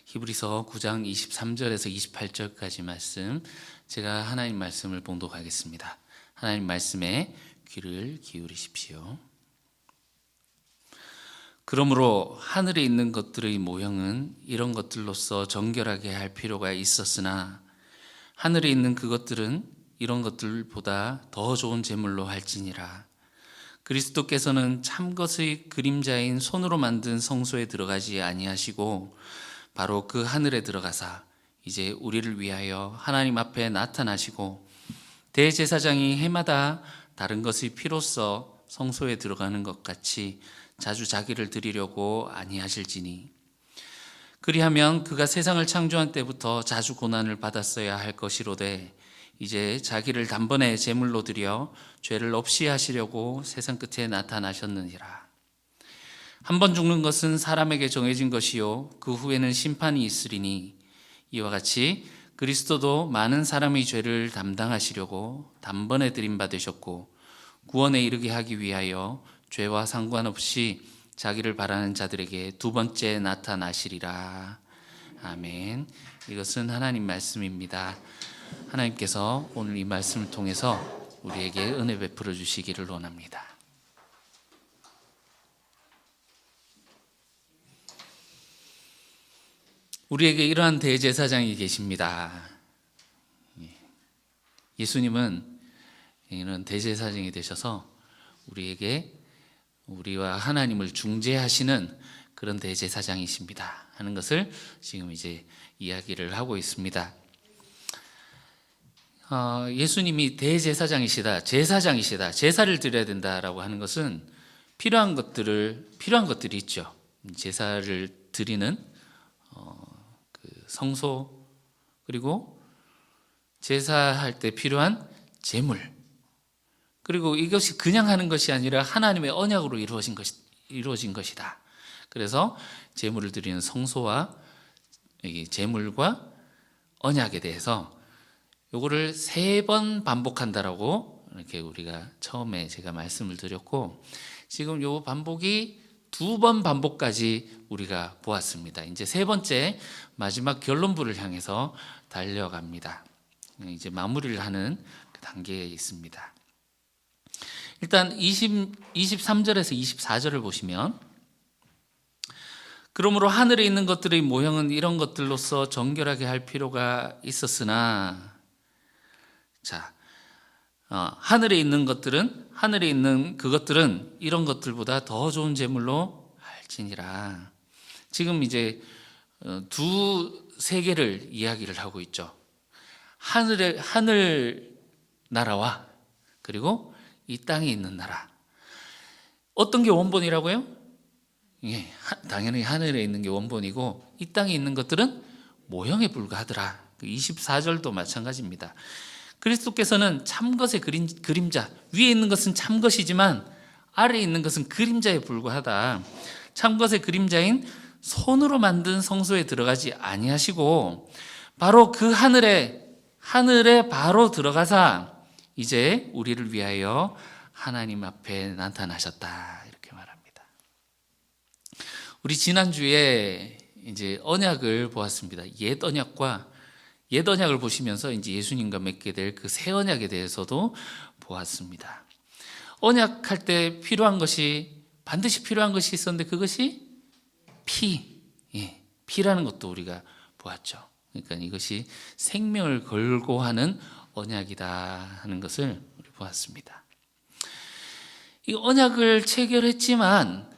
히브리서 9장 23절에서 28절까지 말씀, 제가 하나님 말씀을 봉독하겠습니다. 하나님 말씀에 귀를 기울이십시오. 그러므로 하늘에 있는 것들의 모형은 이런 것들로서 정결하게 할 필요가 있었으나 하늘에 있는 그것들은 이런 것들보다 더 좋은 제물로 할지니라. 그리스도께서는 참것의 그림자인 손으로 만든 성소에 들어가지 아니하시고 바로 그 하늘에 들어가사 이제 우리를 위하여 하나님 앞에 나타나시고 대제사장이 해마다 다른 것의 피로써 성소에 들어가는 것 같이 자주 자기를 드리려고 아니하실지니 그리하면 그가 세상을 창조한 때부터 자주 고난을 받았어야 할 것이로되 이제 자기를 단번에 제물로 드려 죄를 없이 하시려고 세상 끝에 나타나셨느니라. 한 번 죽는 것은 사람에게 정해진 것이요 그 후에는 심판이 있으리니 이와 같이 그리스도도 많은 사람의 죄를 담당하시려고 단번에 들임받으셨고 구원에 이르게 하기 위하여 죄와 상관없이 자기를 바라는 자들에게 두 번째 나타나시리라. 아멘. 이것은 하나님 말씀입니다. 하나님께서 오늘 이 말씀을 통해서 우리에게 은혜 베풀어 주시기를 원합니다. 우리에게 이러한 대제사장이 계십니다. 예수님은 이런 대제사장이 되셔서 우리에게 우리와 하나님을 중재하시는 그런 대제사장이십니다 하는 것을 지금 이제 이야기를 하고 있습니다. 예수님이 대제사장이시다, 제사장이시다, 제사를 드려야 된다라고 하는 것은 필요한 것들이 있죠. 제사를 드리는 그 성소, 그리고 제사할 때 필요한 제물, 그리고 이것이 그냥 하는 것이 아니라 하나님의 언약으로 이루어진 것이다. 그래서 제물을 드리는 성소와 제물과 언약에 대해서 요거를 3번 반복한다라고 이렇게 우리가 처음에 제가 말씀을 드렸고, 지금 요 반복이 2번 반복까지 우리가 보았습니다. 이제 3번째 마지막 결론부를 향해서 달려갑니다. 이제 마무리를 하는 그 단계에 있습니다. 일단 23절에서 24절을 보시면, 그러므로 하늘에 있는 것들의 모형은 이런 것들로서 정결하게 할 필요가 있었으나, 하늘에 있는 그것들은 이런 것들보다 더 좋은 제물로 할지니라. 지금 이제 두 세계를 이야기를 하고 있죠. 하늘 나라와 그리고 이 땅에 있는 나라. 어떤 게 원본이라고요? 예, 당연히 하늘에 있는 게 원본이고 이 땅에 있는 것들은 모형에 불과하더라. 24절도 마찬가지입니다. 그리스도께서는 참것의 그림자, 위에 있는 것은 참것이지만 아래에 있는 것은 그림자에 불과하다. 참것의 그림자인 손으로 만든 성소에 들어가지 아니하시고 바로 그 하늘에 바로 들어가사 이제 우리를 위하여 하나님 앞에 나타나셨다, 이렇게 말합니다. 우리 지난주에 이제 언약을 보았습니다. 옛 언약을 보시면서 이제 예수님과 맺게 될 그 새 언약에 대해서도 보았습니다. 언약할 때 반드시 필요한 것이 있었는데 그것이 피라는 것도 우리가 보았죠. 그러니까 이것이 생명을 걸고 하는 언약이다 하는 것을 우리 보았습니다. 이 언약을 체결했지만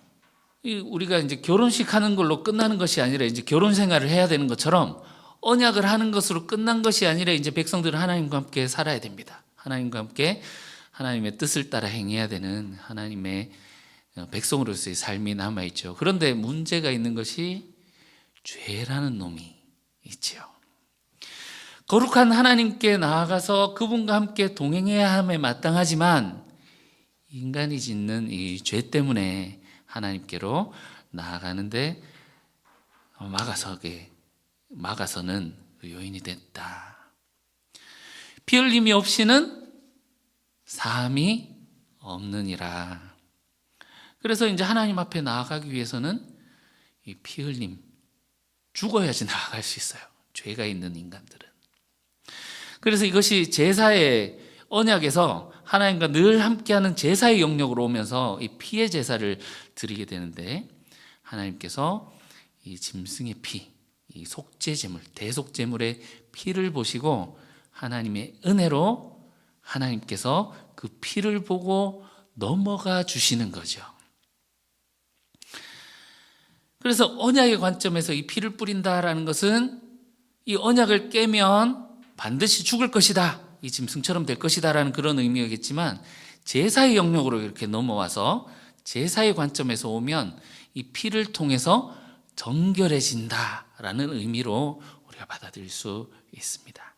우리가 이제 결혼식 하는 걸로 끝나는 것이 아니라 이제 결혼 생활을 해야 되는 것처럼 언약을 하는 것으로 끝난 것이 아니라 이제 백성들은 하나님과 함께 살아야 됩니다. 하나님과 함께 하나님의 뜻을 따라 행해야 되는 하나님의 백성으로서의 삶이 남아있죠. 그런데 문제가 있는 것이 죄라는 놈이 있지요. 거룩한 하나님께 나아가서 그분과 함께 동행해야 함에 마땅하지만 인간이 짓는 이 죄 때문에 하나님께로 나아가는데 막아서는 요인이 됐다. 피 흘림이 없이는 사함이 없느니라. 그래서 이제 하나님 앞에 나아가기 위해서는 이 피 흘림, 죽어야지 나아갈 수 있어요. 죄가 있는 인간들은. 그래서 이것이 제사의 언약에서 하나님과 늘 함께하는 제사의 영역으로 오면서 이 피의 제사를 드리게 되는데, 하나님께서 이 짐승의 피, 이 속죄제물, 대속제물의 피를 보시고 하나님의 은혜로 하나님께서 그 피를 보고 넘어가 주시는 거죠. 그래서 언약의 관점에서 이 피를 뿌린다라는 것은 이 언약을 깨면 반드시 죽을 것이다, 이 짐승처럼 될 것이다 라는 그런 의미겠지만, 제사의 영역으로 이렇게 넘어와서 제사의 관점에서 오면 이 피를 통해서 정결해진다라는 의미로 우리가 받아들일 수 있습니다.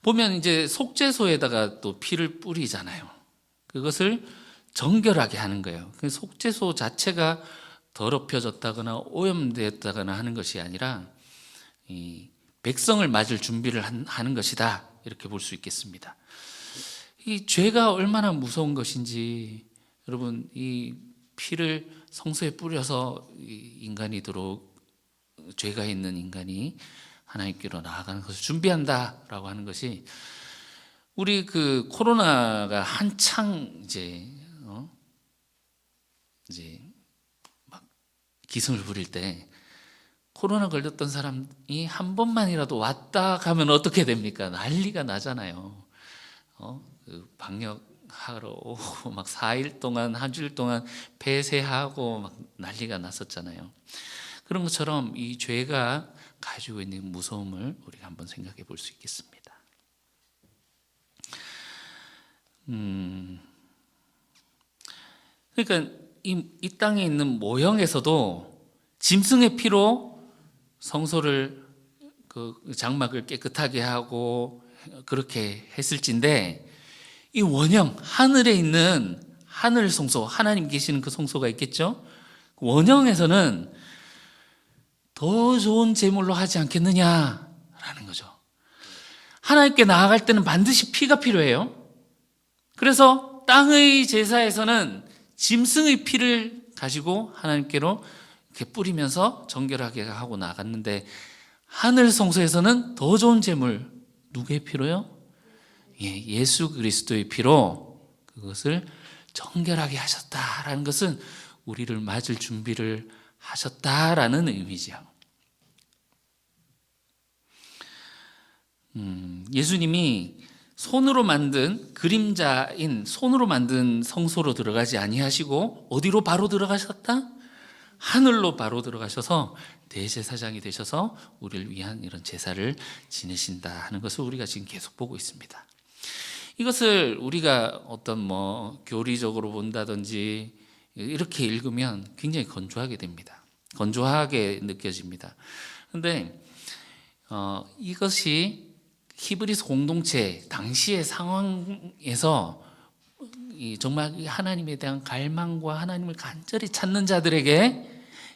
보면 이제 속죄소에다가 또 피를 뿌리잖아요. 그것을 정결하게 하는 거예요. 그 속죄소 자체가 더럽혀졌다거나 오염되었다거나 하는 것이 아니라 이 백성을 맞을 준비를 하는 것이다, 이렇게 볼 수 있겠습니다. 이 죄가 얼마나 무서운 것인지, 여러분, 이 피를 성소에 뿌려서 인간이 죄가 있는 인간이 하나님께로 나아가는 것을 준비한다라고 하는 것이, 우리 그 코로나가 한창 이제 막 기승을 부릴 때, 코로나 걸렸던 사람이 한 번만이라도 왔다 가면 어떻게 됩니까? 난리가 나잖아요. 그 방역하러 오고 막 4일 동안, 한 주일 동안 폐쇄하고 막 난리가 났었잖아요. 그런 것처럼 이 죄가 가지고 있는 무서움을 우리가 한번 생각해 볼 수 있겠습니다. 그러니까 이 땅에 있는 모형에서도 짐승의 피로 성소를, 그 장막을 깨끗하게 하고 그렇게 했을진데, 이 원형, 하늘에 있는 하늘 성소, 하나님 계시는 그 성소가 있겠죠? 원형에서는 더 좋은 제물로 하지 않겠느냐라는 거죠. 하나님께 나아갈 때는 반드시 피가 필요해요. 그래서 땅의 제사에서는 짐승의 피를 가지고 하나님께로 이렇게 뿌리면서 정결하게 하고 나갔는데, 하늘 성소에서는 더 좋은 제물, 누구의 피로요? 예수 그리스도의 피로 그것을 정결하게 하셨다라는 것은 우리를 맞을 준비를 하셨다라는 의미죠. 예수님이 손으로 만든, 그림자인 손으로 만든 성소로 들어가지 아니하시고 어디로 바로 들어가셨다? 하늘로 바로 들어가셔서 대제사장이 되셔서 우리를 위한 이런 제사를 지내신다 하는 것을 우리가 지금 계속 보고 있습니다. 이것을 우리가 어떤 교리적으로 본다든지 이렇게 읽으면 굉장히 건조하게 됩니다. 건조하게 느껴집니다. 그런데 이것이 히브리서 공동체 당시의 상황에서 정말 하나님에 대한 갈망과 하나님을 간절히 찾는 자들에게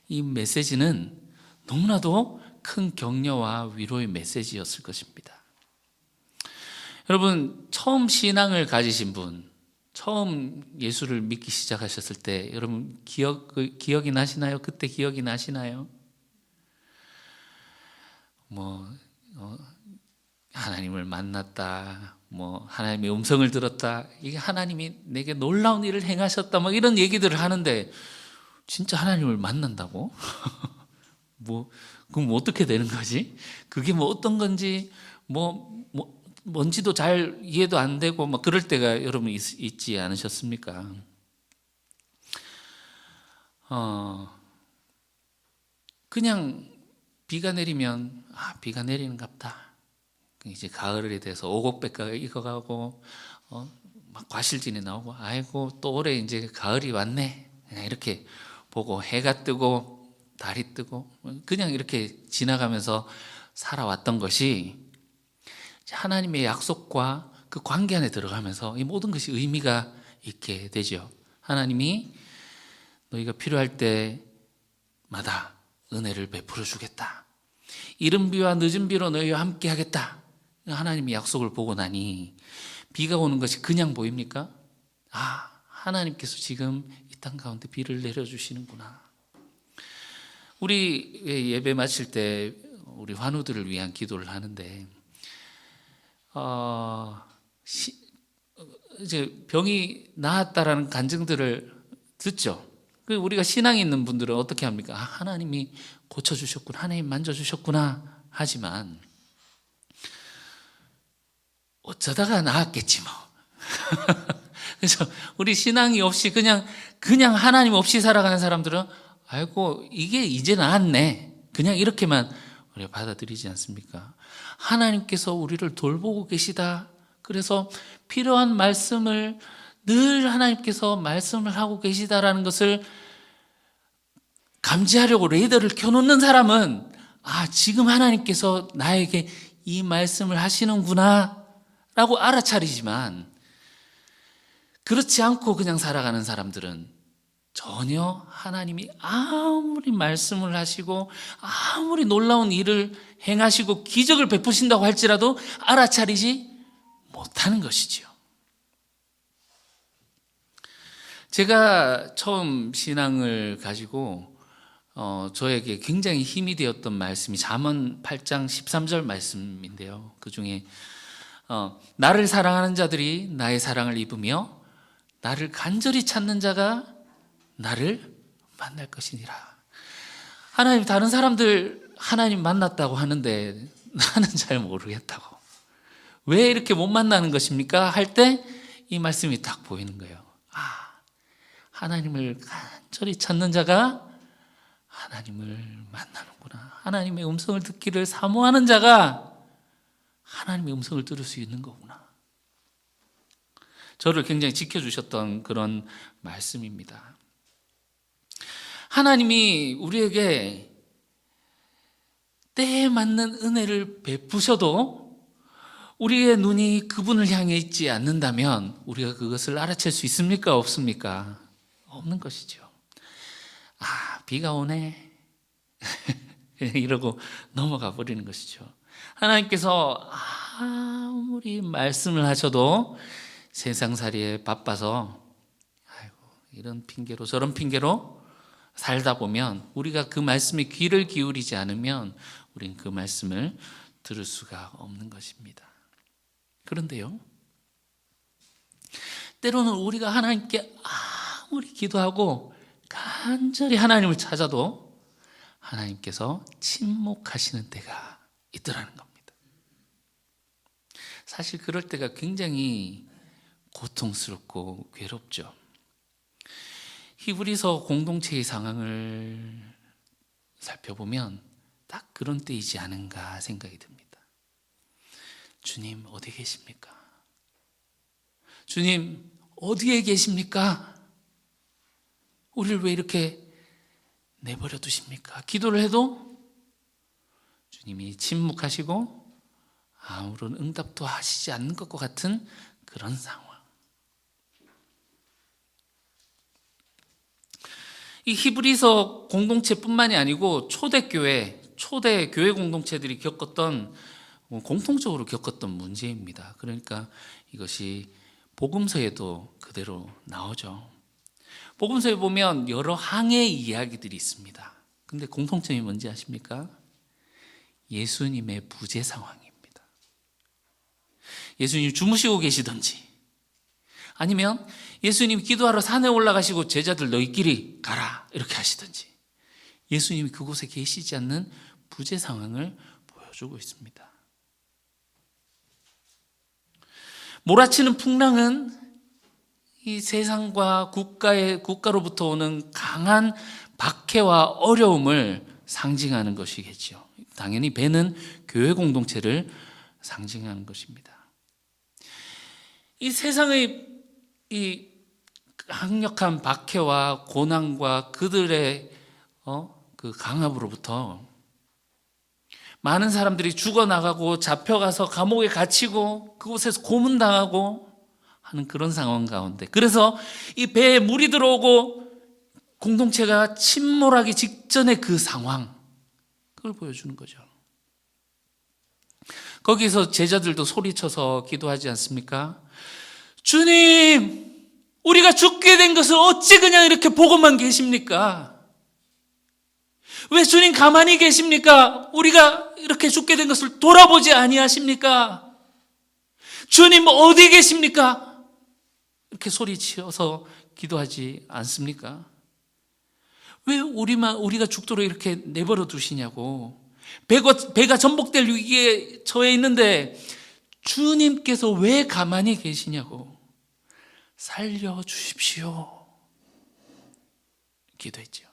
이 메시지는 너무나도 큰 격려와 위로의 메시지였을 것입니다. 여러분, 처음 신앙을 가지신 분, 처음 예수를 믿기 시작하셨을 때 여러분 기억이 나시나요? 그때 기억이 나시나요? 하나님을 만났다, 하나님의 음성을 들었다, 이게 하나님이 내게 놀라운 일을 행하셨다, 이런 얘기들을 하는데, 진짜 하나님을 만난다고? 그럼 어떻게 되는 거지? 그게 어떤 건지, 뭔지도 잘 이해도 안 되고, 그럴 때가 여러분 있지 않으셨습니까? 그냥 비가 내리면, 비가 내리는갑다. 이제 가을에 돼서 오곡백과가 익어가고, 막 과실진이 나오고, 아이고, 또 올해 이제 가을이 왔네. 그냥 이렇게 보고, 해가 뜨고, 달이 뜨고, 그냥 이렇게 지나가면서 살아왔던 것이 하나님의 약속과 그 관계 안에 들어가면서 이 모든 것이 의미가 있게 되죠. 하나님이 너희가 필요할 때마다 은혜를 베풀어 주겠다. 이른 비와 늦은 비로 너희와 함께 하겠다. 하나님의 약속을 보고 나니 비가 오는 것이 그냥 보입니까? 하나님께서 지금 이 땅 가운데 비를 내려주시는구나. 우리 예배 마칠 때 우리 환우들을 위한 기도를 하는데 이제 병이 나았다라는 간증들을 듣죠. 우리가 신앙이 있는 분들은 어떻게 합니까? 하나님이 고쳐주셨구나, 하나님 만져주셨구나 하지만 어쩌다가 나았겠지 뭐. 그래서 우리 신앙이 없이 그냥 하나님 없이 살아가는 사람들은 아이고 이게 이제 나았네, 그냥 이렇게만 우리가 받아들이지 않습니까? 하나님께서 우리를 돌보고 계시다. 그래서 필요한 말씀을 늘 하나님께서 말씀을 하고 계시다라는 것을 감지하려고 레이더를 켜놓는 사람은 지금 하나님께서 나에게 이 말씀을 하시는구나 라고 알아차리지만, 그렇지 않고 그냥 살아가는 사람들은 전혀 하나님이 아무리 말씀을 하시고 아무리 놀라운 일을 행하시고 기적을 베푸신다고 할지라도 알아차리지 못하는 것이지요. 제가 처음 신앙을 가지고 저에게 굉장히 힘이 되었던 말씀이 잠언 8장 13절 말씀인데요. 그 중에 나를 사랑하는 자들이 나의 사랑을 입으며 나를 간절히 찾는 자가 나를 만날 것이니라. 하나님, 다른 사람들 하나님 만났다고 하는데 나는 잘 모르겠다고. 왜 이렇게 못 만나는 것입니까? 할 때 이 말씀이 딱 보이는 거예요. 하나님을 간절히 찾는 자가 하나님을 만나는구나. 하나님의 음성을 듣기를 사모하는 자가 하나님의 음성을 들을 수 있는 거구나. 저를 굉장히 지켜주셨던 그런 말씀입니다. 하나님이 우리에게 때에 맞는 은혜를 베푸셔도 우리의 눈이 그분을 향해 있지 않는다면 우리가 그것을 알아챌 수 있습니까? 없습니까? 없는 것이죠. 비가 오네 이러고 넘어가 버리는 것이죠. 하나님께서 아무리 말씀을 하셔도 세상살이에 바빠서 이런 핑계로 저런 핑계로 살다 보면, 우리가 그 말씀에 귀를 기울이지 않으면 우린 그 말씀을 들을 수가 없는 것입니다. 그런데요, 때로는 우리가 하나님께 아무리 기도하고 간절히 하나님을 찾아도 하나님께서 침묵하시는 때가 있더라는 겁니다. 사실 그럴 때가 굉장히 고통스럽고 괴롭죠. 히브리서 공동체의 상황을 살펴보면 딱 그런 때이지 않은가 생각이 듭니다. 주님 어디 계십니까? 주님 어디에 계십니까? 우리를 왜 이렇게 내버려 두십니까? 기도를 해도 주님이 침묵하시고 아무런 응답도 하시지 않는 것과 같은 그런 상황. 이 히브리서 공동체뿐만이 아니고 초대 교회 공동체들이 공통적으로 겪었던 문제입니다. 그러니까 이것이 복음서에도 그대로 나오죠. 복음서에 보면 여러 항의 이야기들이 있습니다. 근데 공통점이 뭔지 아십니까? 예수님의 부재 상황입니다. 예수님 주무시고 계시든지, 아니면 예수님 기도하러 산에 올라가시고 제자들 너희끼리 가라 이렇게 하시든지, 예수님이 그곳에 계시지 않는 부재 상황을 보여주고 있습니다. 몰아치는 풍랑은 이 세상과 국가로부터 오는 강한 박해와 어려움을 상징하는 것이겠죠. 당연히 배는 교회 공동체를 상징하는 것입니다. 이 세상의 이 강력한 박해와 고난과 그들의 그 강압으로부터 많은 사람들이 죽어나가고 잡혀가서 감옥에 갇히고 그곳에서 고문당하고 하는 그런 상황 가운데, 그래서 이 배에 물이 들어오고 공동체가 침몰하기 직전의 그 상황, 그걸 보여주는 거죠. 거기서 제자들도 소리쳐서 기도하지 않습니까? 주님, 우리가 죽게 된 것을 어찌 그냥 이렇게 보고만 계십니까? 왜 주님 가만히 계십니까? 우리가 이렇게 죽게 된 것을 돌아보지 아니하십니까? 주님 어디 계십니까? 이렇게 소리치어서 기도하지 않습니까? 왜 우리가 죽도록 이렇게 내버려 두시냐고. 배가 전복될 위기에 처해 있는데 주님께서 왜 가만히 계시냐고. 살려주십시오. 기도했죠.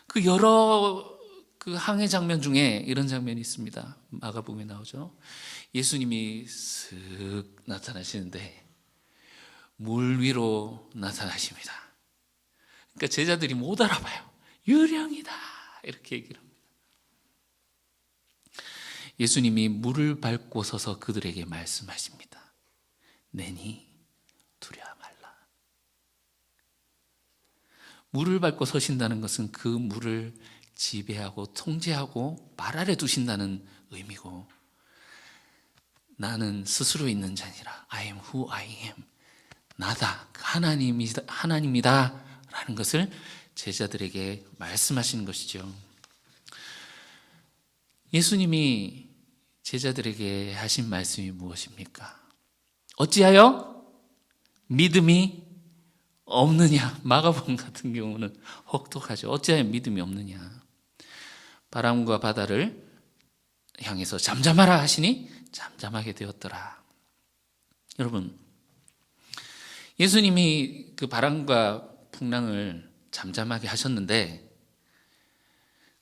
그 여러 항해 장면 중에 이런 장면이 있습니다. 마가복음에 나오죠. 예수님이 슥 나타나시는데 물 위로 나타나십니다. 그러니까 제자들이 못 알아봐요. 유령이다 이렇게 얘기를 합니다. 예수님이 물을 밟고 서서 그들에게 말씀하십니다. 내니 두려워 말라. 물을 밟고 서신다는 것은 그 물을 지배하고 통제하고 말 아래 두신다는 의미고, 나는 스스로 있는 자니라. I am who I am. 나다. 하나님이다. 라는 것을 제자들에게 말씀하시는 것이죠. 예수님이 제자들에게 하신 말씀이 무엇입니까? 어찌하여 믿음이 없느냐. 마가복음 같은 경우는 혹독하죠. 어찌하여 믿음이 없느냐. 바람과 바다를 향해서 잠잠하라 하시니 잠잠하게 되었더라. 여러분, 예수님이 그 바람과 풍랑을 잠잠하게 하셨는데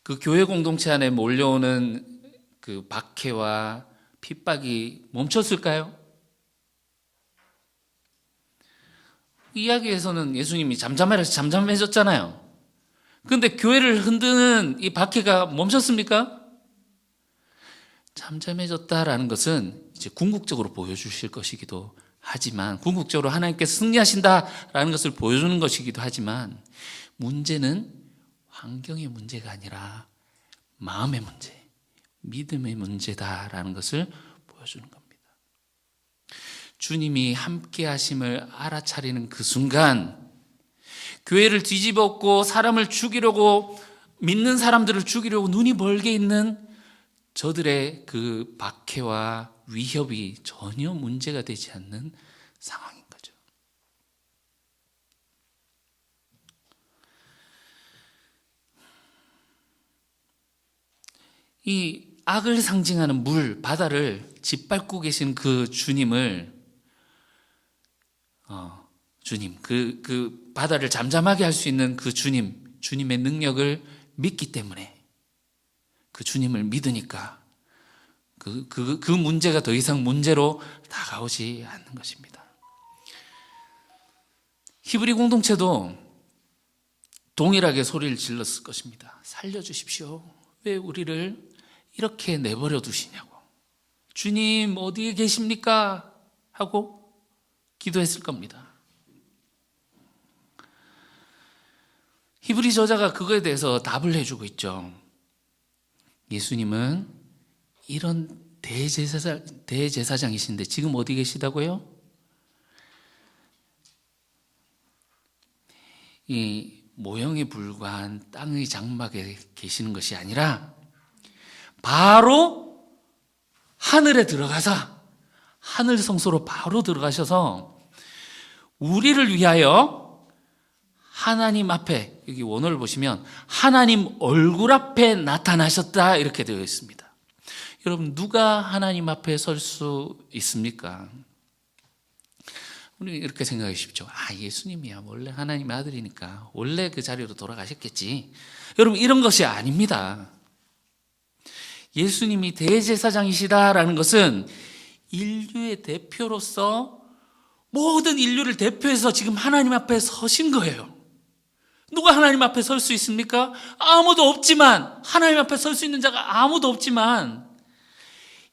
그 교회 공동체 안에 몰려오는 그 박해와 핍박이 멈췄을까요? 이야기에서는 예수님이 잠잠하라 해서 잠잠해졌잖아요. 그런데 교회를 흔드는 이 박해가 멈췄습니까? 잠잠해졌다라는 것은 이제 궁극적으로 보여주실 것이기도 하지만, 궁극적으로 하나님께서 승리하신다라는 것을 보여주는 것이기도 하지만, 문제는 환경의 문제가 아니라 마음의 문제, 믿음의 문제다라는 것을 보여주는 겁니다. 주님이 함께 하심을 알아차리는 그 순간 교회를 뒤집었고 사람을 죽이려고, 믿는 사람들을 죽이려고 눈이 멀게 있는 저들의 그 박해와 위협이 전혀 문제가 되지 않는 상황인 거죠. 이 악을 상징하는 물, 바다를 짓밟고 계신 그 주님을, 주님, 그 바다를 잠잠하게 할 수 있는 그 주님의 능력을 믿기 때문에, 그 주님을 믿으니까 그 문제가 더 이상 문제로 다가오지 않는 것입니다. 히브리 공동체도 동일하게 소리를 질렀을 것입니다. 살려주십시오. 왜 우리를 이렇게 내버려 두시냐고. 주님 어디에 계십니까? 하고 기도했을 겁니다. 히브리 저자가 그거에 대해서 답을 해주고 있죠. 예수님은 이런 대제사장이신데 지금 어디 계시다고요? 이 모형에 불과한 땅의 장막에 계시는 것이 아니라 바로 하늘에 들어가서, 하늘 성소로 바로 들어가셔서 우리를 위하여 하나님 앞에, 여기 원어를 보시면 하나님 얼굴 앞에 나타나셨다 이렇게 되어 있습니다. 여러분, 누가 하나님 앞에 설 수 있습니까? 우리 이렇게 생각해 보십시오. 예수님이야 원래 하나님의 아들이니까 원래 그 자리로 돌아가셨겠지. 여러분, 이런 것이 아닙니다. 예수님이 대제사장이시다라는 것은 인류의 대표로서 모든 인류를 대표해서 지금 하나님 앞에 서신 거예요. 누가 하나님 앞에 설 수 있습니까? 아무도 없지만, 하나님 앞에 설 수 있는 자가 아무도 없지만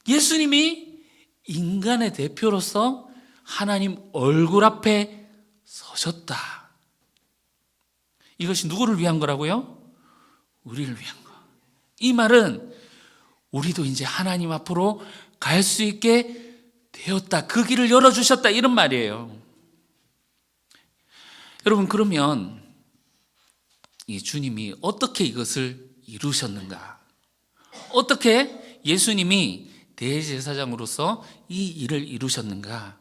예수님이 인간의 대표로서 하나님 얼굴 앞에 서셨다. 이것이 누구를 위한 거라고요? 우리를 위한 거. 이 말은 우리도 이제 하나님 앞으로 갈 수 있게 되었다, 그 길을 열어주셨다, 이런 말이에요. 여러분, 그러면 이 주님이 어떻게 이것을 이루셨는가? 어떻게 예수님이 대제사장으로서 이 일을 이루셨는가?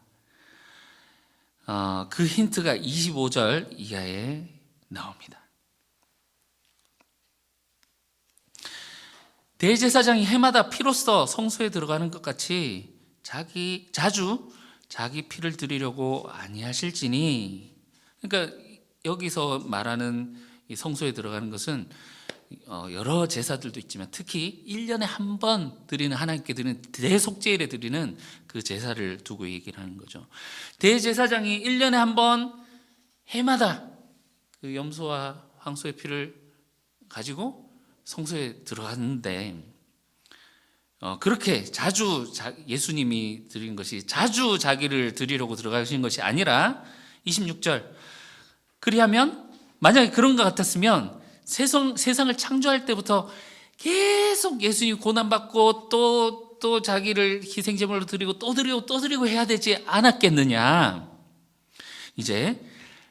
그 힌트가 25절 이하에 나옵니다. 대제사장이 해마다 피로써 성소에 들어가는 것 같이 자주 자기 피를 드리려고 아니하실지니. 그러니까 여기서 말하는 이 성소에 들어가는 것은 여러 제사들도 있지만 특히 1년에 한 번 드리는, 하나님께 드리는 대속제일에 드리는 그 제사를 두고 얘기를 하는 거죠. 대제사장이 1년에 한 번 해마다 그 염소와 황소의 피를 가지고 성소에 들어갔는데, 그렇게 자주 예수님이 드린 것이 자주 자기를 드리려고 들어가신 것이 아니라 26절, 그리하면 만약에 그런 것 같았으면 세상을 창조할 때부터 계속 예수님이 고난받고 또 자기를 희생제물로 드리고 또 드리고 해야 되지 않았겠느냐. 이제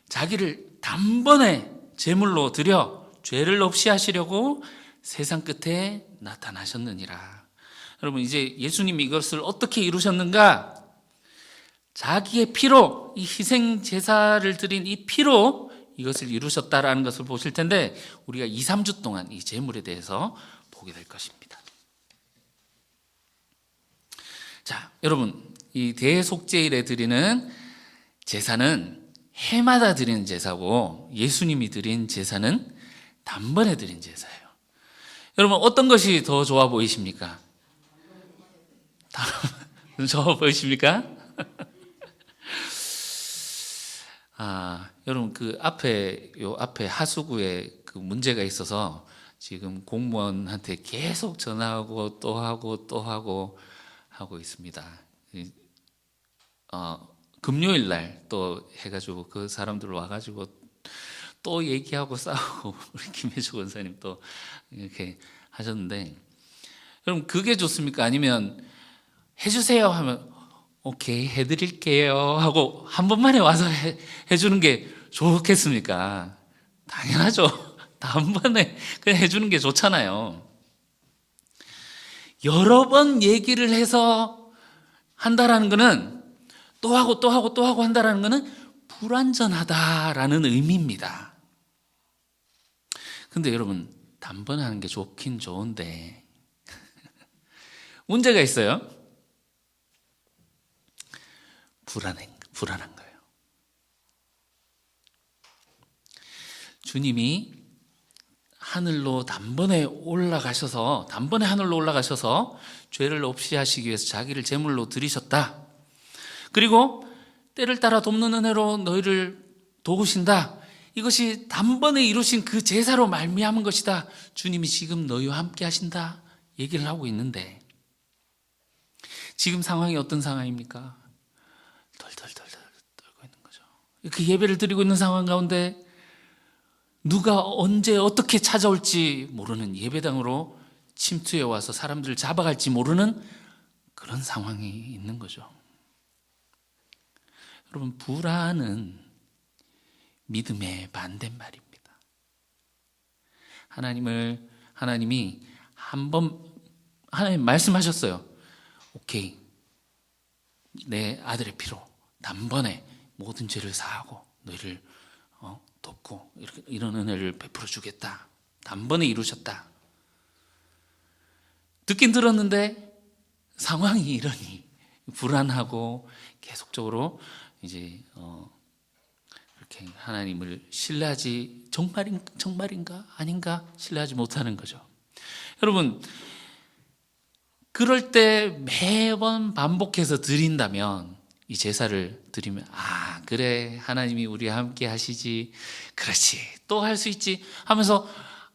자기를 단번에 제물로 드려 죄를 없이 하시려고 세상 끝에 나타나셨느니라. 여러분, 이제 예수님이 이것을 어떻게 이루셨는가? 자기의 피로, 이 희생 제사를 드린 이 피로 이것을 이루셨다라는 것을 보실 텐데, 우리가 2, 3주 동안 이 제물에 대해서 보게 될 것입니다. 자, 여러분, 이 대속제일에 드리는 제사는 해마다 드리는 제사고, 예수님이 드린 제사는 단번에 드린 제사예요. 여러분, 어떤 것이 더 좋아 보이십니까? 좋아 보이십니까? 여러분, 요 앞에 하수구에 그 문제가 있어서 지금 공무원한테 계속 전화하고 또 하고 있습니다. 금요일 날 또 해가지고 그 사람들 와가지고 또 얘기하고 싸우고 우리 김혜주 권사님 또 이렇게 하셨는데, 여러분, 그게 좋습니까? 아니면 해주세요 하면 오케이 해드릴게요 하고 한 번만에 와서 해주는 게 좋겠습니까? 당연하죠. 단번에 그냥 해주는 게 좋잖아요. 여러 번 얘기를 해서 한다라는 거는, 또 하고 한다라는 거는 불완전하다라는 의미입니다. 근데 여러분, 단번에 하는 게 좋긴 좋은데 문제가 있어요. 불안한 거예요. 주님이 단번에 하늘로 올라가셔서 죄를 없이 하시기 위해서 자기를 제물로 드리셨다. 그리고 때를 따라 돕는 은혜로 너희를 도우신다. 이것이 단번에 이루신 그 제사로 말미암은 것이다. 주님이 지금 너희와 함께 하신다 얘기를 하고 있는데, 지금 상황이 어떤 상황입니까? 덜덜 떨고 있는 거죠. 그 예배를 드리고 있는 상황 가운데 누가 언제 어떻게 찾아올지 모르는, 예배당으로 침투해 와서 사람들을 잡아갈지 모르는 그런 상황이 있는 거죠. 여러분, 불안은 믿음의 반대말입니다. 하나님이 하나님 말씀하셨어요. 오케이, 내 아들의 피로 단번에 모든 죄를 사하고 너희를 돕고 이런 은혜를 베풀어 주겠다. 단번에 이루셨다. 듣긴 들었는데 상황이 이러니 불안하고 계속적으로 이제 이렇게 하나님을 신뢰하지, 정말인가 아닌가 신뢰하지 못하는 거죠. 여러분, 그럴 때 매번 반복해서 드린다면, 이 제사를 드리면 그래, 하나님이 우리와 함께 하시지, 그렇지, 또 할 수 있지 하면서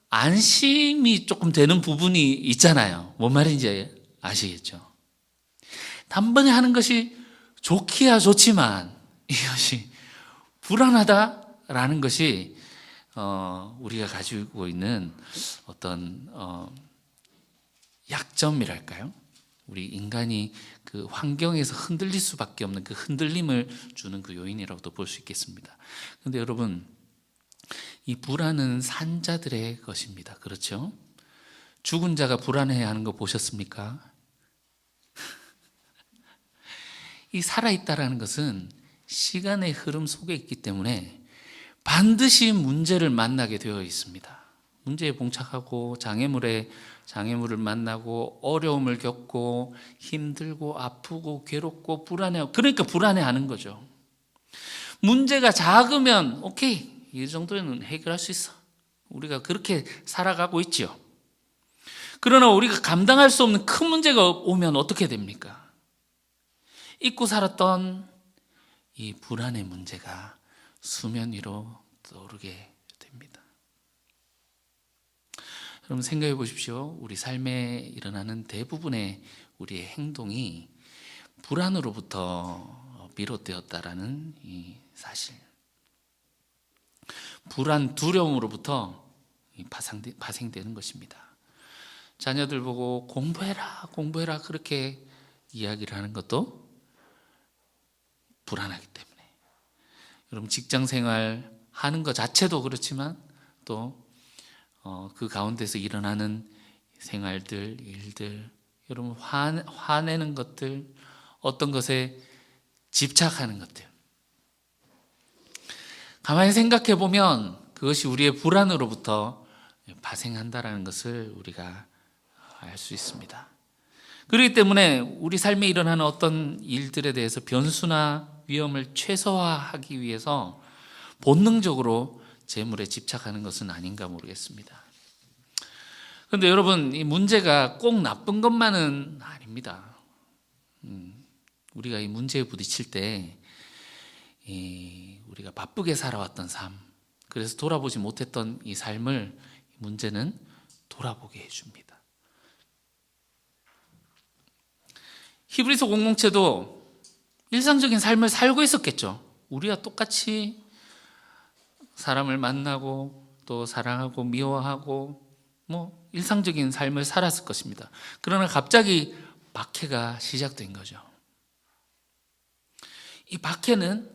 안심이 조금 되는 부분이 있잖아요. 뭔 말인지 아시겠죠? 단번에 하는 것이 좋기야 좋지만 이것이 불안하다라는 것이 우리가 가지고 있는 어떤 약점이랄까요? 우리 인간이 그 환경에서 흔들릴 수밖에 없는 그 흔들림을 주는 그 요인이라고도 볼 수 있겠습니다. 그런데 여러분, 이 불안은 산자들의 것입니다. 그렇죠? 죽은 자가 불안해하는 거 보셨습니까? 이 살아있다라는 것은 시간의 흐름 속에 있기 때문에 반드시 문제를 만나게 되어 있습니다. 문제에 봉착하고 장애물을 만나고 어려움을 겪고 힘들고 아프고 괴롭고 불안해하고, 그러니까 불안해하는 거죠. 문제가 작으면 오케이, 이 정도는 해결할 수 있어. 우리가 그렇게 살아가고 있죠. 그러나 우리가 감당할 수 없는 큰 문제가 오면 어떻게 됩니까? 잊고 살았던 이 불안의 문제가 수면 위로 떠오르게 됩니다. 여러분 생각해 보십시오. 우리 삶에 일어나는 대부분의 우리의 행동이 불안으로부터 비롯되었다라는 이 사실. 불안, 두려움으로부터 파생되는 것입니다. 자녀들 보고 공부해라 그렇게 이야기를 하는 것도 불안하기 때문에. 여러분 직장 생활 하는 것 자체도 그렇지만 또 그 가운데서 일어나는 생활들, 일들, 여러분 화내는 것들, 어떤 것에 집착하는 것들, 가만히 생각해 보면 그것이 우리의 불안으로부터 파생한다라는 것을 우리가 알 수 있습니다. 그렇기 때문에 우리 삶에 일어나는 어떤 일들에 대해서 변수나 위험을 최소화하기 위해서 본능적으로 재물에 집착하는 것은 아닌가 모르겠습니다. 그런데 여러분, 이 문제가 꼭 나쁜 것만은 아닙니다. 우리가 이 문제에 부딪힐 때 우리가 바쁘게 살아왔던 삶, 그래서 돌아보지 못했던 이 삶을 문제는 돌아보게 해줍니다. 히브리서 공동체도 일상적인 삶을 살고 있었겠죠. 우리와 똑같이 사람을 만나고 또 사랑하고 미워하고 일상적인 삶을 살았을 것입니다. 그러나 갑자기 박해가 시작된 거죠. 이 박해는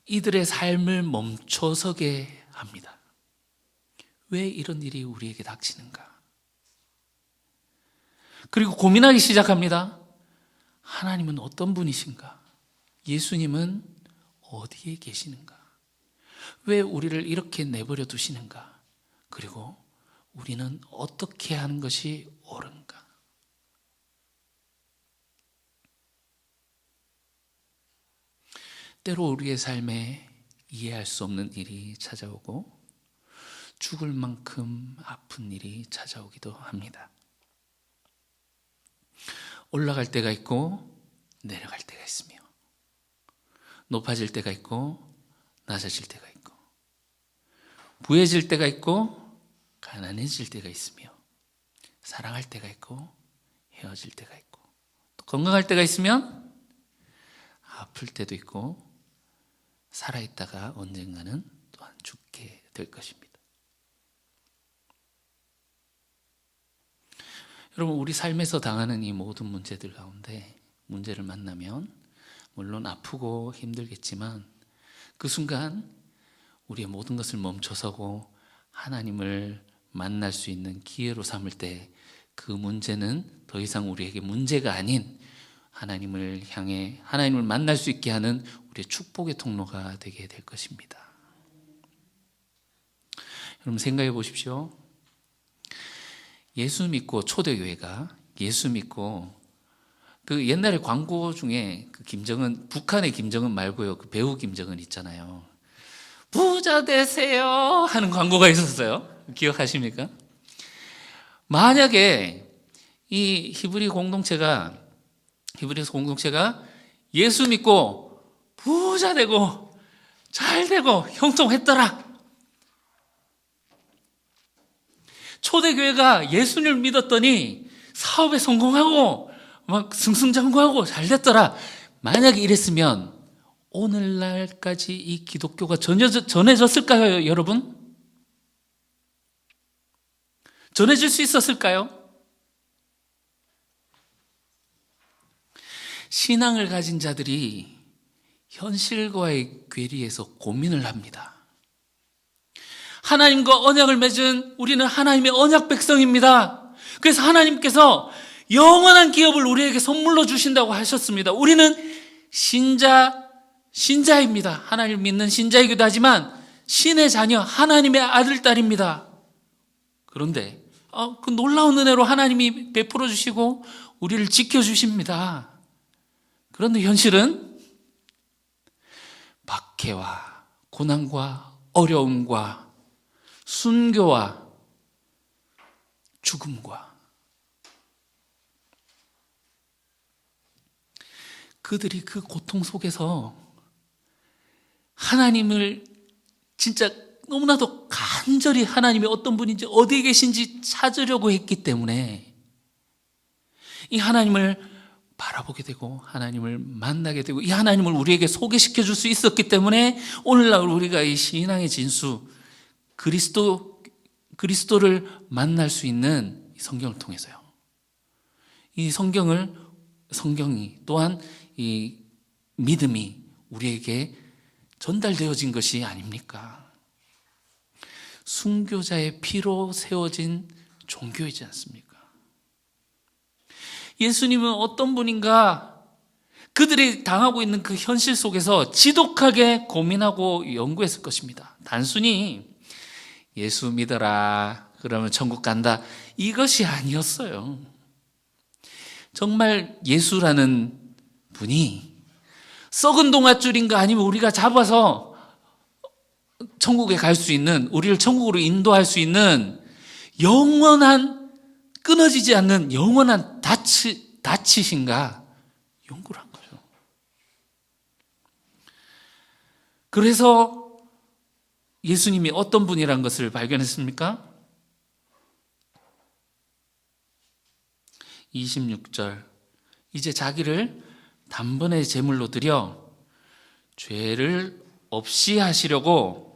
이들의 삶을 멈춰서게 합니다. 왜 이런 일이 우리에게 닥치는가? 그리고 고민하기 시작합니다. 하나님은 어떤 분이신가? 예수님은 어디에 계시는가? 왜 우리를 이렇게 내버려 두시는가? 그리고 우리는 어떻게 하는 것이 옳은가? 때로 우리의 삶에 이해할 수 없는 일이 찾아오고 죽을 만큼 아픈 일이 찾아오기도 합니다. 올라갈 때가 있고 내려갈 때가 있으며, 높아질 때가 있고 낮아질 때가 있고, 부해질 때가 있고 가난해질 때가 있으며, 사랑할 때가 있고 헤어질 때가 있고, 또 건강할 때가 있으면 아플 때도 있고, 살아있다가 언젠가는 또한 죽게 될 것입니다. 여러분, 우리 삶에서 당하는 이 모든 문제들 가운데 문제를 만나면 물론 아프고 힘들겠지만 그 순간 우리의 모든 것을 멈춰서고 하나님을 만날 수 있는 기회로 삼을 때 그 문제는 더 이상 우리에게 문제가 아닌 하나님을 향해 하나님을 만날 수 있게 하는 우리의 축복의 통로가 되게 될 것입니다. 여러분 생각해 보십시오. 예수 믿고 초대교회가 예수 믿고 그 옛날에 광고 중에 그 김정은, 북한의 김정은 말고요, 그 배우 김정은 있잖아요. 부자 되세요 하는 광고가 있었어요. 기억하십니까? 만약에 이 히브리서 공동체가 예수 믿고 부자 되고 잘 되고 형통했더라, 초대교회가 예수님을 믿었더니 사업에 성공하고 막 승승장구하고 잘 됐더라, 만약에 이랬으면 오늘날까지 이 기독교가 전해졌을까요, 여러분? 전해질 수 있었을까요? 신앙을 가진 자들이 현실과의 괴리에서 고민을 합니다. 하나님과 언약을 맺은 우리는 하나님의 언약 백성입니다. 그래서 하나님께서 영원한 기업을 우리에게 선물로 주신다고 하셨습니다. 우리는 신자입니다. 하나님을 믿는 신자이기도 하지만 신의 자녀, 하나님의 아들, 딸입니다. 그런데 그 놀라운 은혜로 하나님이 베풀어 주시고 우리를 지켜주십니다. 그런데 현실은 박해와 고난과 어려움과 순교와 죽음과 그들이 그 고통 속에서 하나님을 진짜 너무나도 간절히 하나님이 어떤 분인지 어디에 계신지 찾으려고 했기 때문에 이 하나님을 바라보게 되고 하나님을 만나게 되고 이 하나님을 우리에게 소개시켜 줄 수 있었기 때문에 오늘날 우리가 이 신앙의 진수 그리스도를 만날 수 있는 이 성경을 통해서요. 이 성경이 또한 이 믿음이 우리에게 전달되어진 것이 아닙니까? 순교자의 피로 세워진 종교이지 않습니까? 예수님은 어떤 분인가? 그들이 당하고 있는 그 현실 속에서 지독하게 고민하고 연구했을 것입니다. 단순히 예수 믿어라 그러면 천국 간다 이것이 아니었어요. 정말 예수라는 분이 썩은 동아줄인가 아니면 우리가 잡아서 천국에 갈 수 있는, 우리를 천국으로 인도할 수 있는 영원한, 끊어지지 않는 영원한 닻이신가 연구를 한 거죠. 그래서 예수님이 어떤 분이란 것을 발견했습니까? 26절 이제 자기를 단번에 제물로 드려 죄를 없이 하시려고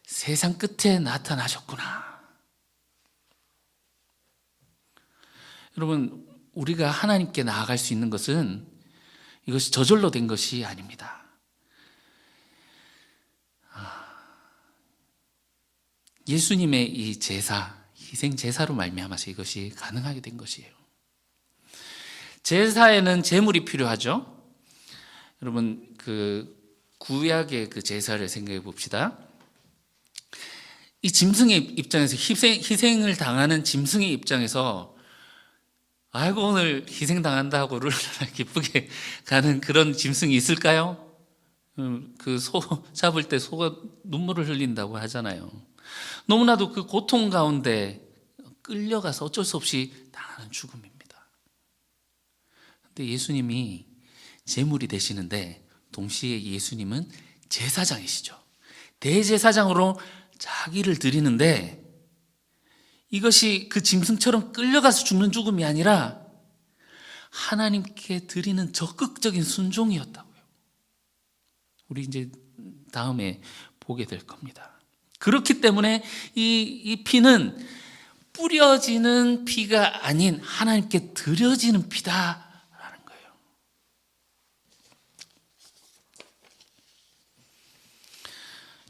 세상 끝에 나타나셨구나. 여러분, 우리가 하나님께 나아갈 수 있는 것은 이것이 저절로 된 것이 아닙니다. 예수님의 이 제사, 희생 제사로 말미암아서 이것이 가능하게 된 것이에요. 제사에는 제물이 필요하죠. 여러분, 그 구약의 그 제사를 생각해 봅시다. 이 짐승의 입장에서 희생을 당하는 짐승의 입장에서 아이고 오늘 희생당한다 하고 얼마나 기쁘게 가는 그런 짐승이 있을까요? 그 소 잡을 때 소가 눈물을 흘린다고 하잖아요. 너무나도 그 고통 가운데 끌려가서 어쩔 수 없이 당하는 죽음입니다. 근데 예수님이 제물이 되시는데 동시에 예수님은 제사장이시죠. 대제사장으로 자기를 드리는데 이것이 그 짐승처럼 끌려가서 죽는 죽음이 아니라 하나님께 드리는 적극적인 순종이었다고요. 우리 이제 다음에 보게 될 겁니다. 그렇기 때문에 이 피는 뿌려지는 피가 아닌 하나님께 드려지는 피다라는 거예요.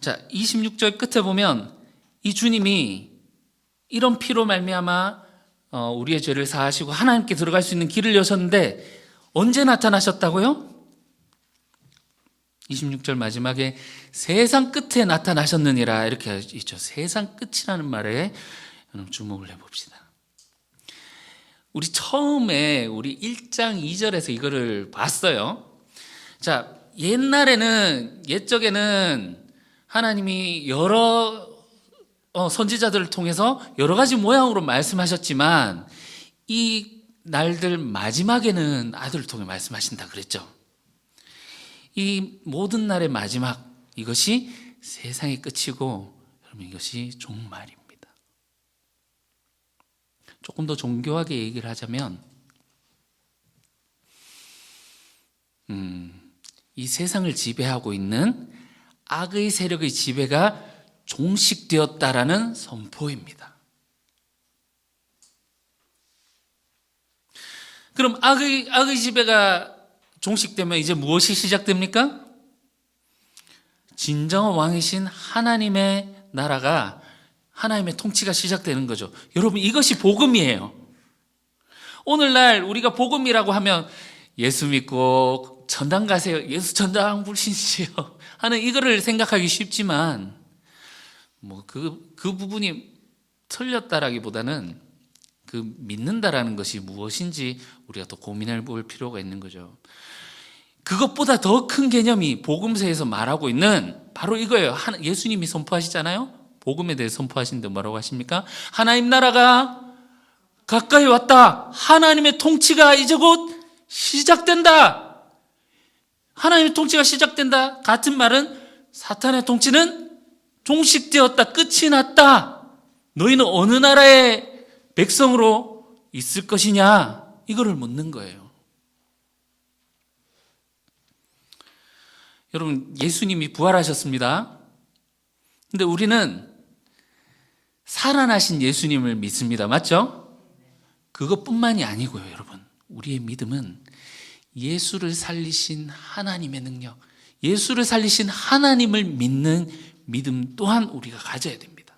자, 26절 끝에 보면 이 주님이 이런 피로 말미암아 우리의 죄를 사하시고 하나님께 들어갈 수 있는 길을 여셨는데 언제 나타나셨다고요? 26절 마지막에 세상 끝에 나타나셨느니라 이렇게 있죠. 세상 끝이라는 말에 주목을 해봅시다. 우리 처음에 우리 1장 2절에서 이거를 봤어요. 자, 옛적에는 하나님이 여러 선지자들을 통해서 여러 가지 모양으로 말씀하셨지만 이 날들 마지막에는 아들을 통해 말씀하신다 그랬죠. 이 모든 날의 마지막 이것이 세상의 끝이고 여러분 이것이 종말입니다. 조금 더 정교하게 얘기를 하자면 이 세상을 지배하고 있는 악의 세력의 지배가 종식되었다라는 선포입니다. 그럼 악의 지배가 종식되면 이제 무엇이 시작됩니까? 진정한 왕이신 하나님의 나라가 하나님의 통치가 시작되는 거죠. 여러분, 이것이 복음이에요. 오늘날 우리가 복음이라고 하면 예수 믿고 전당 가세요, 예수 전당 불신지요 하는 이거를 생각하기 쉽지만 그 부분이 틀렸다라기보다는 그 믿는다라는 것이 무엇인지 우리가 더 고민해 볼 필요가 있는 거죠. 그것보다 더 큰 개념이 복음서에서 말하고 있는 바로 이거예요. 예수님이 선포하시잖아요. 복음에 대해 선포하시는데 뭐라고 하십니까? 하나님 나라가 가까이 왔다. 하나님의 통치가 이제 곧 시작된다. 하나님의 통치가 시작된다. 같은 말은 사탄의 통치는 종식되었다. 끝이 났다. 너희는 어느 나라의 백성으로 있을 것이냐? 이거를 묻는 거예요. 여러분, 예수님이 부활하셨습니다. 근데 우리는 살아나신 예수님을 믿습니다. 맞죠? 그것뿐만이 아니고요, 여러분. 우리의 믿음은 예수를 살리신 하나님의 능력, 예수를 살리신 하나님을 믿는 믿음 또한 우리가 가져야 됩니다.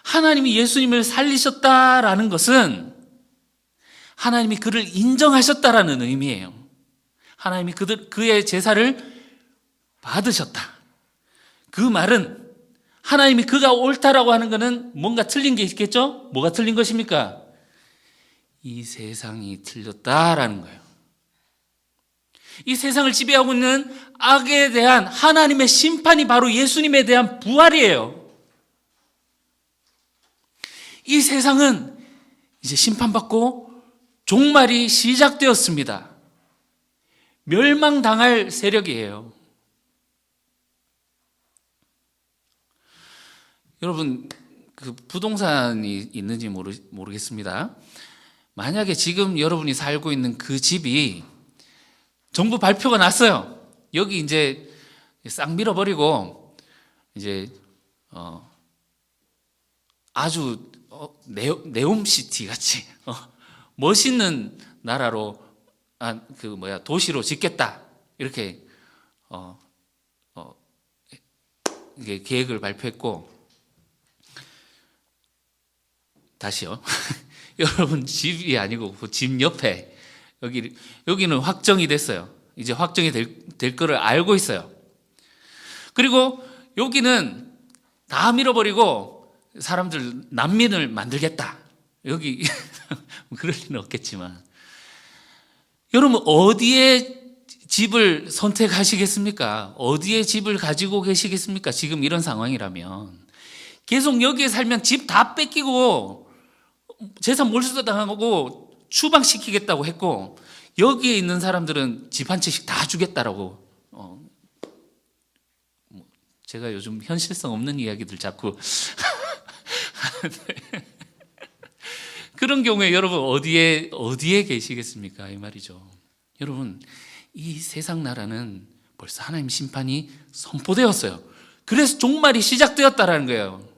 하나님이 예수님을 살리셨다라는 것은 하나님이 그를 인정하셨다라는 의미예요. 하나님이 그의 제사를 받으셨다. 그 말은 하나님이 그가 옳다라고 하는 것은 뭔가 틀린 게 있겠죠? 뭐가 틀린 것입니까? 이 세상이 틀렸다라는 거예요. 이 세상을 지배하고 있는 악에 대한 하나님의 심판이 바로 예수님에 대한 부활이에요. 이 세상은 이제 심판받고 종말이 시작되었습니다. 멸망당할 세력이에요. 여러분, 그 부동산이 있는지 모르겠습니다. 만약에 지금 여러분이 살고 있는 그 집이 정부 발표가 났어요. 여기 이제 싹 밀어버리고 이제 아주 네옴시티 같이 멋있는 나라로 도시로 짓겠다, 이렇게 이게 계획을 발표했고, 다시요. 여러분, 집이 아니고 그 집 옆에 여기는 확정이 됐어요. 이제 확정이 될 거를 알고 있어요. 그리고 여기는 다 밀어버리고 사람들 난민을 만들겠다. 여기 그럴 리는 없겠지만, 여러분, 어디에 집을 선택하시겠습니까? 어디에 집을 가지고 계시겠습니까? 지금 이런 상황이라면 계속 여기에 살면 집 다 뺏기고 재산 몰수 당하고 추방시키겠다고 했고, 여기에 있는 사람들은 집 한 채씩 다 주겠다라고. 제가 요즘 현실성 없는 이야기들 자꾸 하는데, 그런 경우에 여러분 어디에 계시겠습니까? 이 말이죠. 여러분, 이 세상 나라는 벌써 하나님 심판이 선포되었어요. 그래서 종말이 시작되었다라는 거예요.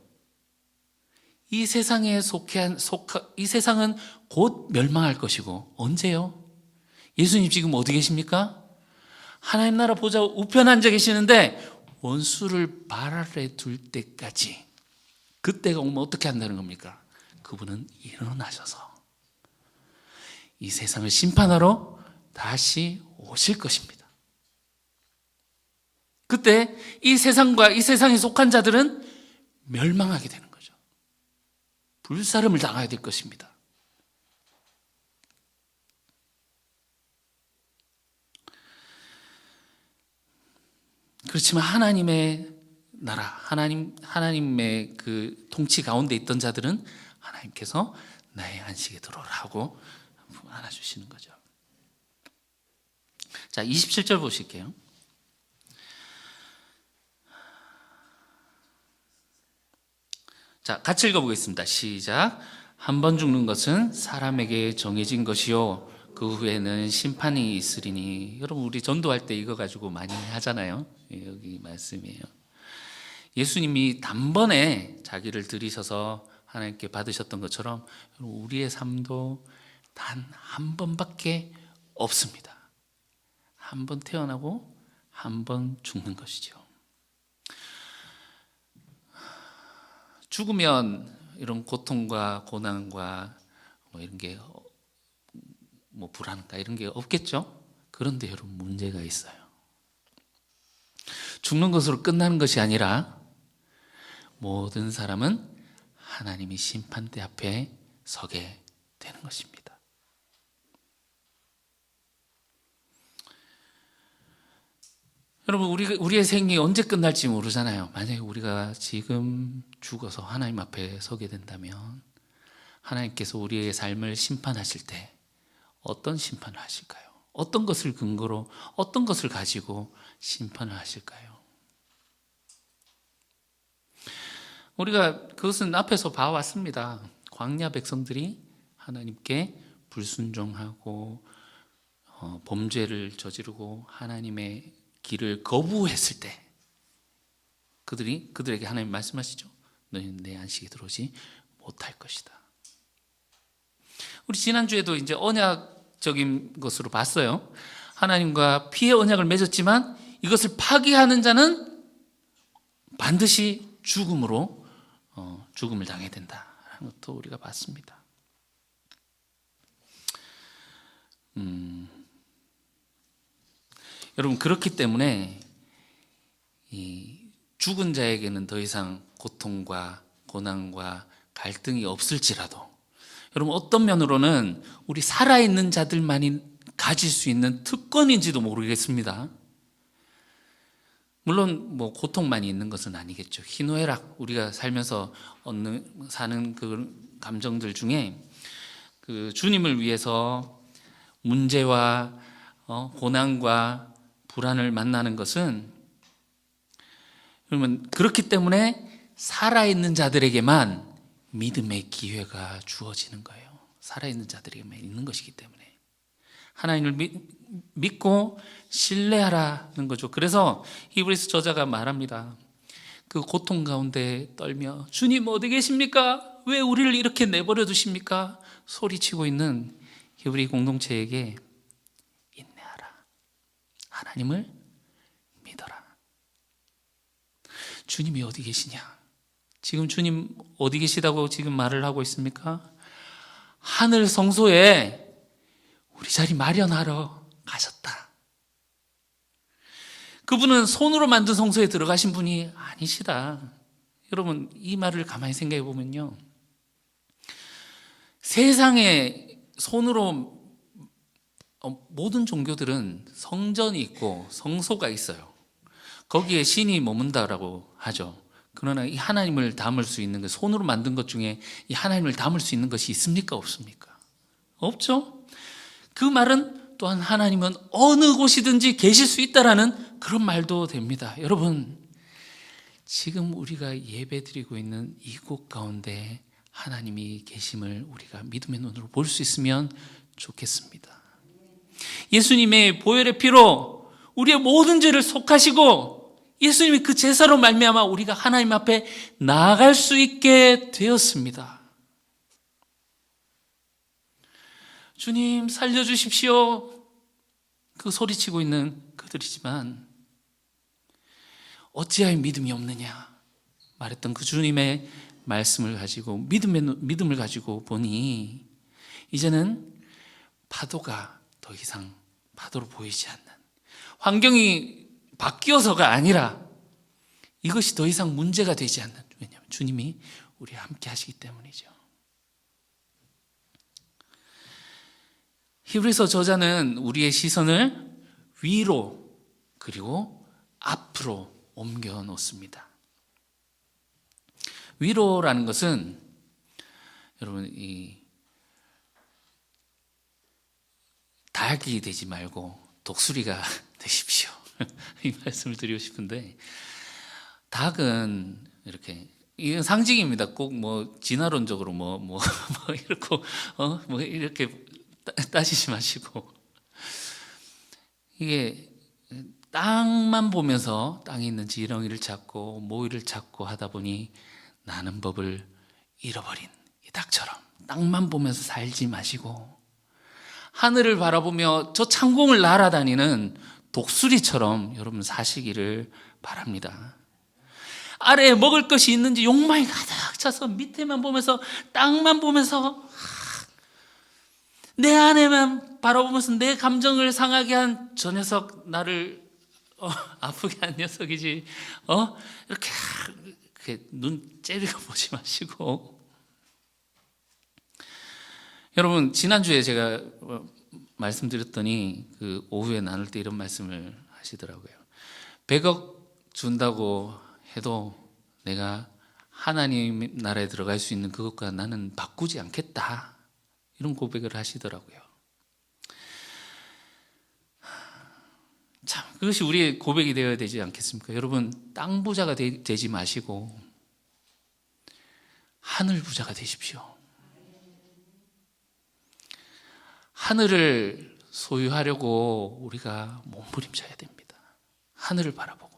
이 세상에 이 세상은 곧 멸망할 것이고, 언제요? 예수님 지금 어디 계십니까? 하나님 나라 보좌 우편에 앉아 계시는데 원수를 발 아래 둘 때까지, 그때가 오면 어떻게 한다는 겁니까? 그분은 일어나셔서 이 세상을 심판하러 다시 오실 것입니다. 그때 이 세상과 이 세상에 속한 자들은 멸망하게 되는 거죠. 불사름을 당하게 될 것입니다. 그렇지만 하나님의 나라, 하나님의 그 통치 가운데 있던 자들은 하나님께서 나의 안식에 들어오라 하고 안아주시는 거죠. 자, 27절 보실게요. 자, 같이 읽어보겠습니다. 시작. 한 번 죽는 것은 사람에게 정해진 것이요, 그 후에는 심판이 있으리니. 여러분, 우리 전도할 때 이거 가지고 많이 하잖아요. 여기 말씀이에요. 예수님이 단번에 자기를 들이셔서 하나님께 받으셨던 것처럼 우리의 삶도 단 한 번밖에 없습니다. 한 번 태어나고 한 번 죽는 것이죠. 죽으면 이런 고통과 고난과 뭐 이런 게 뭐 불안과 이런 게 없겠죠? 그런데 여러분 문제가 있어요. 죽는 것으로 끝나는 것이 아니라 모든 사람은 하나님이 심판대 앞에 서게 되는 것입니다. 여러분 우리의 생이 언제 끝날지 모르잖아요. 만약에 우리가 지금 죽어서 하나님 앞에 서게 된다면 하나님께서 우리의 삶을 심판하실 때 어떤 심판을 하실까요? 어떤 것을 근거로 어떤 것을 가지고 심판을 하실까요? 우리가 그것은 앞에서 봐왔습니다. 광야 백성들이 하나님께 불순종하고 범죄를 저지르고 하나님의 길을 거부했을 때 그들에게 하나님 말씀하시죠. 너희는 내 안식에 들어오지 못할 것이다. 우리 지난주에도 이제 언약적인 것으로 봤어요. 하나님과 피의 언약을 맺었지만 이것을 파기하는 자는 반드시 죽음을 당해야 된다라는 것도 우리가 봤습니다. 여러분 그렇기 때문에 이 죽은 자에게는 더 이상 고통과 고난과 갈등이 없을지라도 여러분 어떤 면으로는 우리 살아있는 자들만이 가질 수 있는 특권인지도 모르겠습니다. 물론 뭐 고통만이 있는 것은 아니겠죠. 희노애락 우리가 살면서 사는 그 감정들 중에 그 주님을 위해서 문제와 고난과 불안을 만나는 것은 그러면 그렇기 때문에 살아있는 자들에게만 믿음의 기회가 주어지는 거예요. 살아있는 자들에게만 있는 것이기 때문에 하나님을 믿고 신뢰하라는 거죠. 그래서 히브리서 저자가 말합니다. 그 고통 가운데 떨며 주님 어디 계십니까? 왜 우리를 이렇게 내버려 두십니까? 소리치고 있는 히브리 공동체에게 인내하라. 하나님을 믿어라. 주님이 어디 계시냐? 지금 주님 어디 계시다고 지금 말을 하고 있습니까? 하늘 성소에 우리 자리 마련하러 가셨다. 그분은 손으로 만든 성소에 들어가신 분이 아니시다. 여러분 이 말을 가만히 생각해 보면요, 세상에 손으로 모든 종교들은 성전이 있고 성소가 있어요. 거기에 신이 머문다라고 하죠. 그러나 이 하나님을 담을 수 있는 것, 손으로 만든 것 중에 이 하나님을 담을 수 있는 것이 있습니까? 없습니까? 없죠. 그 말은 또한 하나님은 어느 곳이든지 계실 수 있다라는 그런 말도 됩니다. 여러분 지금 우리가 예배드리고 있는 이곳 가운데 하나님이 계심을 우리가 믿음의 눈으로 볼 수 있으면 좋겠습니다. 예수님의 보혈의 피로 우리의 모든 죄를 속하시고 예수님이 그 제사로 말미암아 우리가 하나님 앞에 나아갈 수 있게 되었습니다. 주님 살려주십시오. 그 소리치고 있는 그들이지만 어찌하여 믿음이 없느냐 말했던 그 주님의 말씀을 가지고 믿음을 가지고 보니 이제는 파도가 더 이상 파도로 보이지 않는, 환경이 바뀌어서가 아니라 이것이 더 이상 문제가 되지 않는, 왜냐하면 주님이 우리와 함께 하시기 때문이죠. 히브리서 저자는 우리의 시선을 위로 그리고 앞으로 옮겨 놓습니다. 위로라는 것은 여러분 닭이 되지 말고 독수리가 되십시오. 이 말씀을 드리고 싶은데, 닭은 이렇게 이건 상징입니다. 꼭 뭐 진화론적으로 뭐 이렇게 따지지 마시고, 이게 땅만 보면서 땅에 있는 지렁이를 찾고 모이를 찾고 하다 보니 나는 법을 잃어버린 이 닭처럼 땅만 보면서 살지 마시고 하늘을 바라보며 저 창공을 날아다니는 독수리처럼 여러분 사시기를 바랍니다. 아래에 먹을 것이 있는지 욕망이 가득 차서 밑에만 보면서 땅만 보면서 내 안에만 바라보면서 내 감정을 상하게 한 저 녀석, 나를 아프게 한 녀석이지, 이렇게 눈 째리고 보지 마시고. 여러분, 지난주에 제가 말씀드렸더니 그 오후에 나눌 때 이런 말씀을 하시더라고요. 100억 준다고 해도 내가 하나님 나라에 들어갈 수 있는 그것과 나는 바꾸지 않겠다, 이런 고백을 하시더라고요. 참, 그것이 우리의 고백이 되어야 되지 않겠습니까? 여러분, 땅 부자가 되지 마시고 하늘 부자가 되십시오. 하늘을 소유하려고 우리가 몸부림쳐야 됩니다. 하늘을 바라보고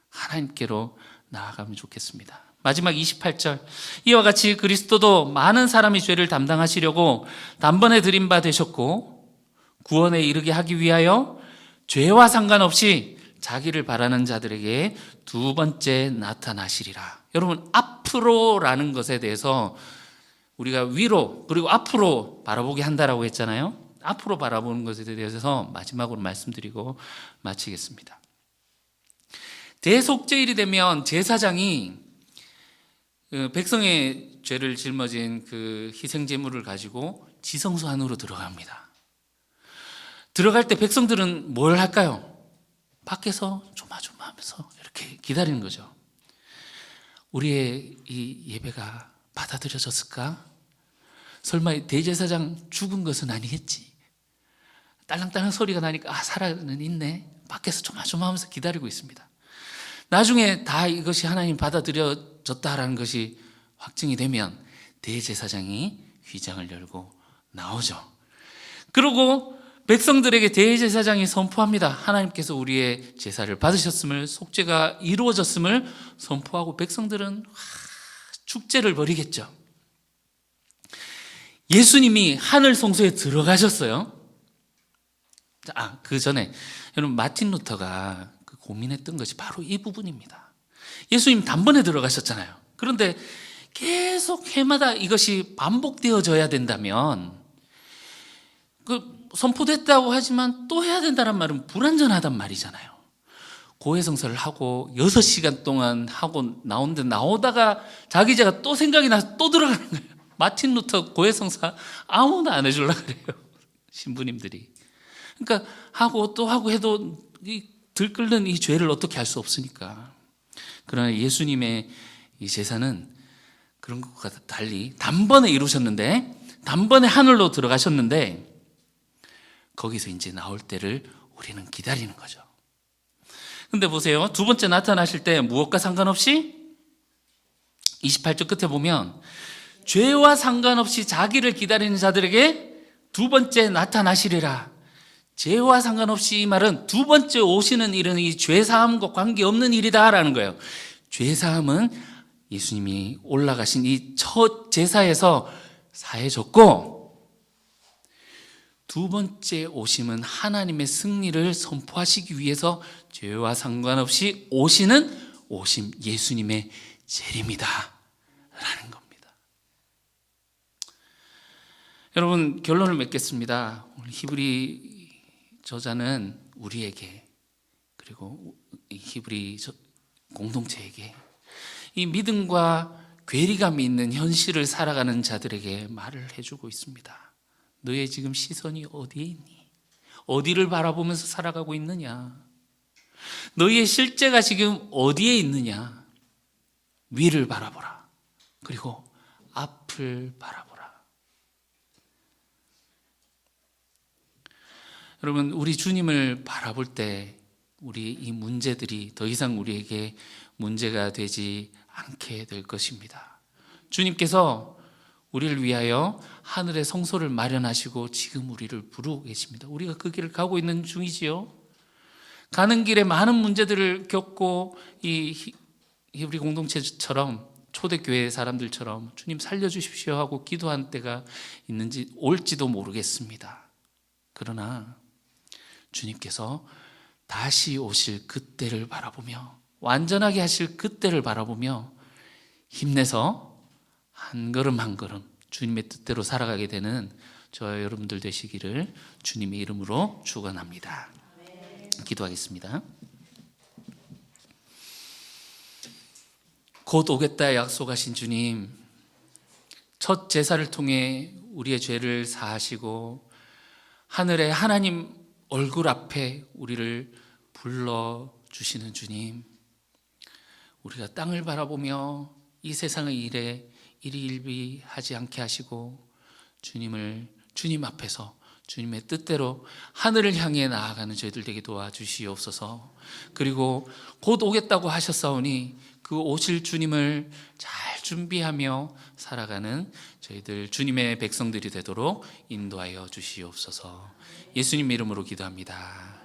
하나님께로 나아가면 좋겠습니다. 마지막 28절, 이와 같이 그리스도도 많은 사람이 죄를 담당하시려고 단번에 드린 바 되셨고 구원에 이르게 하기 위하여 죄와 상관없이 자기를 바라는 자들에게 두 번째 나타나시리라. 여러분, 앞으로라는 것에 대해서 우리가 위로 그리고 앞으로 바라보게 한다라고 했잖아요. 앞으로 바라보는 것에 대해서 마지막으로 말씀드리고 마치겠습니다. 대속죄일이 되면 제사장이 백성의 죄를 짊어진 그 희생제물을 가지고 지성소 안으로 들어갑니다. 들어갈 때 백성들은 뭘 할까요? 밖에서 조마조마하면서 이렇게 기다리는 거죠. 우리의 이 예배가 받아들여졌을까? 설마 대제사장 죽은 것은 아니겠지? 딸랑딸랑 소리가 나니까 살아는 있네. 밖에서 조마조마하면서 기다리고 있습니다. 나중에 다 이것이 하나님 받아들여졌다라는 것이 확증이 되면 대제사장이 휘장을 열고 나오죠. 그리고 백성들에게 대제사장이 선포합니다. 하나님께서 우리의 제사를 받으셨음을, 속죄가 이루어졌음을 선포하고 백성들은 축제를 벌이겠죠. 예수님이 하늘 성소에 들어가셨어요. 그 전에 여러분, 마틴 루터가 고민했던 것이 바로 이 부분입니다. 예수님 단번에 들어가셨잖아요. 그런데 계속 해마다 이것이 반복되어져야 된다면, 선포됐다고 하지만 또 해야 된다는 말은 불완전하단 말이잖아요. 고해성사를 하고 6시간 동안 하고 나오는데 나오다가 자기 죄가 또 생각이 나서 또 들어가는 거예요. 마틴 루터 고해성사 아무나 안 해주려고 그래요, 신부님들이. 그러니까 하고 또 하고 해도 들끓는 이 죄를 어떻게 할 수 없으니까. 그러나 예수님의 이 제사는 그런 것과 달리 단번에 이루셨는데, 단번에 하늘로 들어가셨는데 거기서 이제 나올 때를 우리는 기다리는 거죠. 근데 보세요, 두 번째 나타나실 때 무엇과 상관없이 28절 끝에 보면 죄와 상관없이 자기를 기다리는 자들에게 두 번째 나타나시리라. 죄와 상관없이, 이 말은 두 번째 오시는 일은 이 죄사함과 관계없는 일이다라는 거예요. 죄사함은 예수님이 올라가신 이 첫 제사에서 사해졌고, 두 번째 오심은 하나님의 승리를 선포하시기 위해서 죄와 상관없이 오시는 오심, 예수님의 재림이다 라는 겁니다. 여러분, 결론을 맺겠습니다. 오늘 히브리 저자는 우리에게, 그리고 이 히브리 공동체에게 이 믿음과 괴리감이 있는 현실을 살아가는 자들에게 말을 해주고 있습니다. 너의 지금 시선이 어디에 있니? 어디를 바라보면서 살아가고 있느냐? 너의 실제가 지금 어디에 있느냐? 위를 바라보라. 그리고 앞을 바라보라. 여러분, 우리 주님을 바라볼 때 우리 이 문제들이 더 이상 우리에게 문제가 되지 않게 될 것입니다. 주님께서 우리를 위하여 하늘의 성소를 마련하시고 지금 우리를 부르고 계십니다. 우리가 그 길을 가고 있는 중이지요. 가는 길에 많은 문제들을 겪고 이 히브리 공동체처럼, 초대교회 사람들처럼 주님 살려주십시오 하고 기도한 때가 있는지 올지도 모르겠습니다. 그러나 주님께서 다시 오실 그때를 바라보며, 완전하게 하실 그때를 바라보며 힘내서 한 걸음 한 걸음 주님의 뜻대로 살아가게 되는 저와 여러분들 되시기를 주님의 이름으로 축원합니다. 기도하겠습니다. 곧 오겠다 약속하신 주님, 첫 제사를 통해 우리의 죄를 사하시고 하늘의 하나님 얼굴 앞에 우리를 불러주시는 주님, 우리가 땅을 바라보며 이 세상의 일에 일희일비하지 않게 하시고 주님 앞에서 주님의 뜻대로 하늘을 향해 나아가는 저희들 되게 도와주시옵소서. 그리고 곧 오겠다고 하셨사오니 그 오실 주님을 잘 준비하며 살아가는 저희들 주님의 백성들이 되도록 인도하여 주시옵소서. 예수님 이름으로 기도합니다.